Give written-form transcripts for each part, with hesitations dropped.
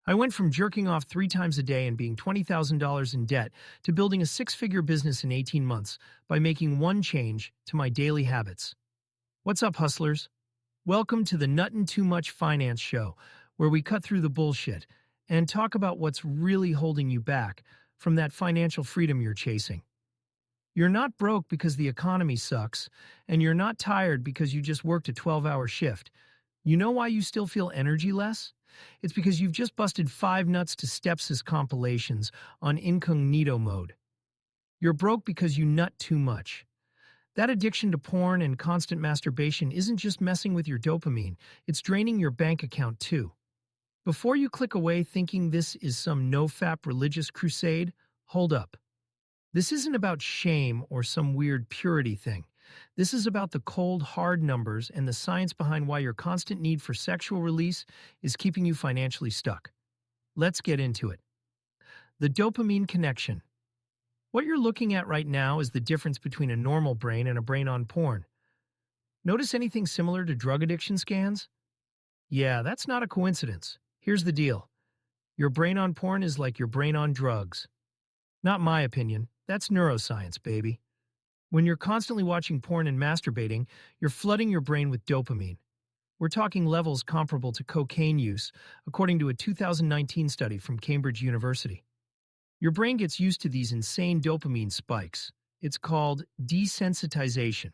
I went from jerking off 3 times a day and being $20,000 in debt to building a six-figure business in 18 months by making one change to my daily habits. What's up, hustlers? Welcome to the Nuttin' Too Much Finance Show, where we cut through the bullshit and talk about what's really holding you back from that financial freedom you're chasing. You're not broke because the economy sucks, and you're not tired because you just worked a 12-hour shift. You know why you still feel energy-less? It's because you've just busted 5 nuts to Stepsis compilations on incognito mode. You're broke because you nut too much. That addiction to porn and constant masturbation isn't just messing with your dopamine, it's draining your bank account too. Before you click away thinking this is some no-fap religious crusade, hold up. This isn't about shame or some weird purity thing. This is about the cold, hard numbers and the science behind why your constant need for sexual release is keeping you financially stuck. Let's get into it. The dopamine connection. What you're looking at right now is the difference between a normal brain and a brain on porn. Notice anything similar to drug addiction scans? Yeah, that's not a coincidence. Here's the deal. Your brain on porn is like your brain on drugs. Not my opinion. That's neuroscience, baby. When you're constantly watching porn and masturbating, you're flooding your brain with dopamine. We're talking levels comparable to cocaine use, according to a 2019 study from Cambridge University. Your brain gets used to these insane dopamine spikes. It's called desensitization.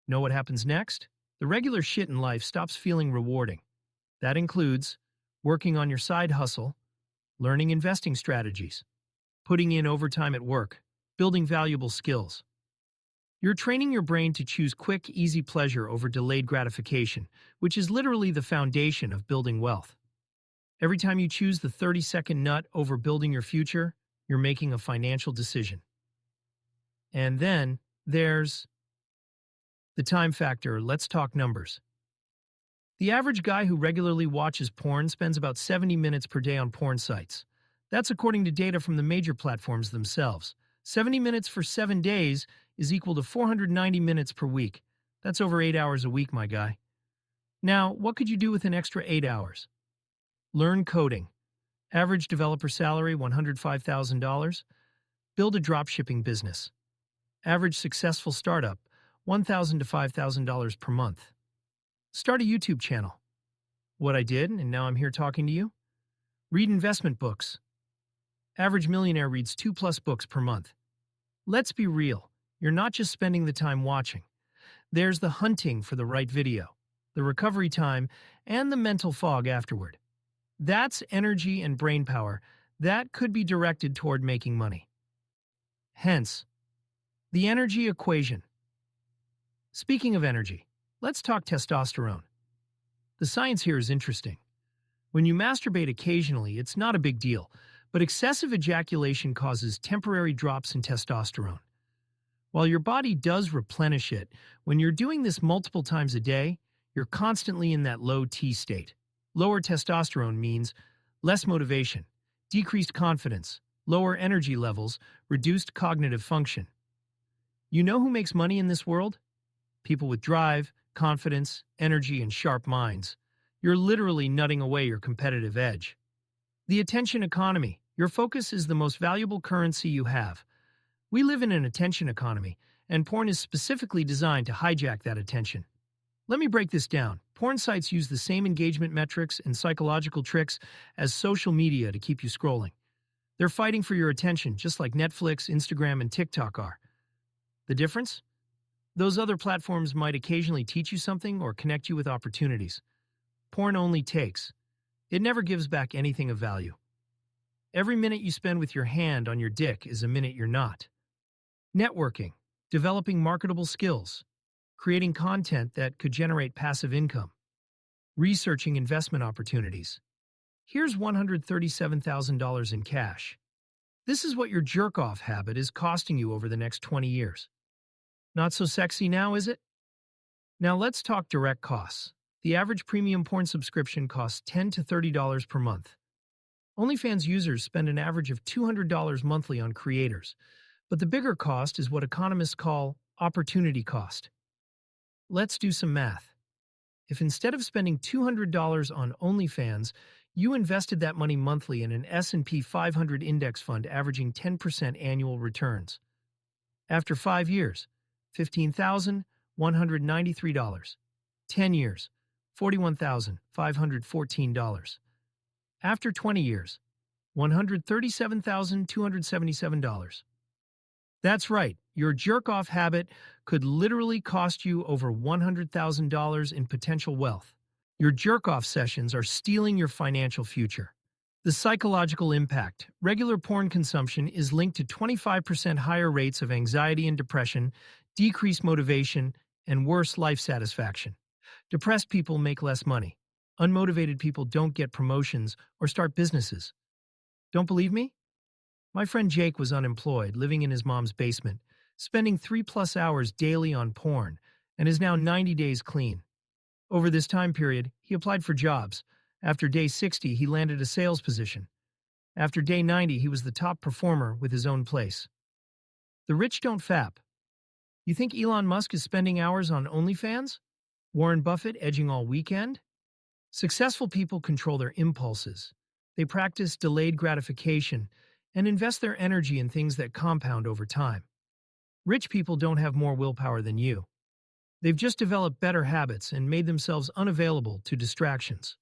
Know what happens next? The regular shit in life stops feeling rewarding. That includes working on your side hustle, learning investing strategies, putting in overtime at work, building valuable skills. You're training your brain to choose quick, easy pleasure over delayed gratification, which is literally the foundation of building wealth. Every time you choose the 30-second nut over building your future, you're making a financial decision. And then there's the time factor. Let's talk numbers. The average guy who regularly watches porn spends about 70 minutes per day on porn sites. That's according to data from the major platforms themselves. 70 minutes for 7 days is equal to 490 minutes per week. That's over 8 hours a week, my guy. Now, what could you do with an extra 8 hours? Learn coding. Average developer salary, $105,000. Build a dropshipping business. Average successful startup, $1,000 to $5,000 per month. Start a YouTube channel. What I did, and now I'm here talking to you? Read investment books. Average millionaire reads 2+ books per month. Let's be real. You're not just spending the time watching. There's the hunting for the right video, the recovery time, and the mental fog afterward. That's energy and brain power that could be directed toward making money. Hence, the energy equation. Speaking of energy, let's talk testosterone. The science here is interesting. When you masturbate occasionally, it's not a big deal, but excessive ejaculation causes temporary drops in testosterone. While your body does replenish it, when you're doing this multiple times a day, you're constantly in that low T state. Lower testosterone means less motivation, decreased confidence, lower energy levels, reduced cognitive function. You know who makes money in this world? People with drive, confidence, energy, and sharp minds. You're literally nutting away your competitive edge. The attention economy. Your focus is the most valuable currency you have. We live in an attention economy, and porn is specifically designed to hijack that attention. Let me break this down. Porn sites use the same engagement metrics and psychological tricks as social media to keep you scrolling. They're fighting for your attention, just like Netflix, Instagram, and TikTok are. The difference? Those other platforms might occasionally teach you something or connect you with opportunities. Porn only takes. It never gives back anything of value. Every minute you spend with your hand on your dick is a minute you're not. Networking, developing marketable skills, creating content that could generate passive income, researching investment opportunities. Here's $137,000 in cash. This is what your jerk-off habit is costing you over the next 20 years. Not so sexy now, is it? Now let's talk direct costs. The average premium porn subscription costs $10 to $30 per month. OnlyFans users spend an average of $200 monthly on creators, but the bigger cost is what economists call opportunity cost. Let's do some math. If instead of spending $200 on OnlyFans, You invested that money monthly in an S&P 500 index fund averaging 10% annual returns. After 5 years, $15,193. 10 years, $41,514. After 20 years, $137,277. That's right, your jerk-off habit could literally cost you over $100,000 in potential wealth. Your jerk-off sessions are stealing your financial future. The psychological impact. Regular porn consumption is linked to 25% higher rates of anxiety and depression, decreased motivation, and worse life satisfaction. Depressed people make less money. Unmotivated people don't get promotions or start businesses. Don't believe me? My friend Jake was unemployed, living in his mom's basement, spending 3+ hours daily on porn, and is now 90 days clean. Over this time period, he applied for jobs. After day 60, he landed a sales position. After day 90, he was the top performer with his own place. The rich don't fap. You think Elon Musk is spending hours on OnlyFans? Warren Buffett edging all weekend? Successful people control their impulses. They practice delayed gratification and invest their energy in things that compound over time. Rich people don't have more willpower than you. They've just developed better habits and made themselves unavailable to distractions.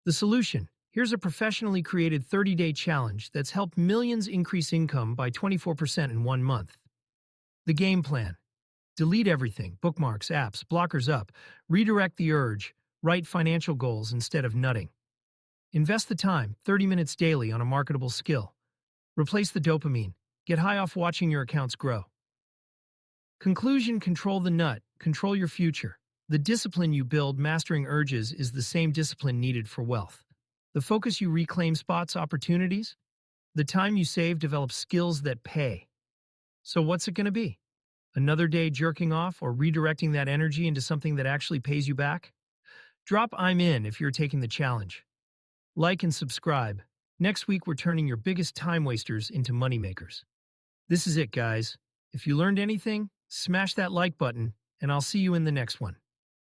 The solution: here's a professionally created 30-day challenge that's helped millions increase income by 24% in 1 month. The game plan: delete everything, bookmarks, apps, blockers up, redirect the urge, write financial goals instead of nutting. Invest the time, 30 minutes daily, on a marketable skill. Replace the dopamine. Get high off watching your accounts grow. Conclusion: control the nut, control your future. The discipline you build mastering urges is the same discipline needed for wealth. The focus you reclaim spots opportunities. The time you save develops skills that pay. So what's it going to be? Another day jerking off or redirecting that energy into something that actually pays you back? Drop "I'm in" if you're taking the challenge. Like and subscribe. Next week, we're turning your biggest time wasters into moneymakers. This is it, guys. If you learned anything, smash that like button, and I'll see you in the next one.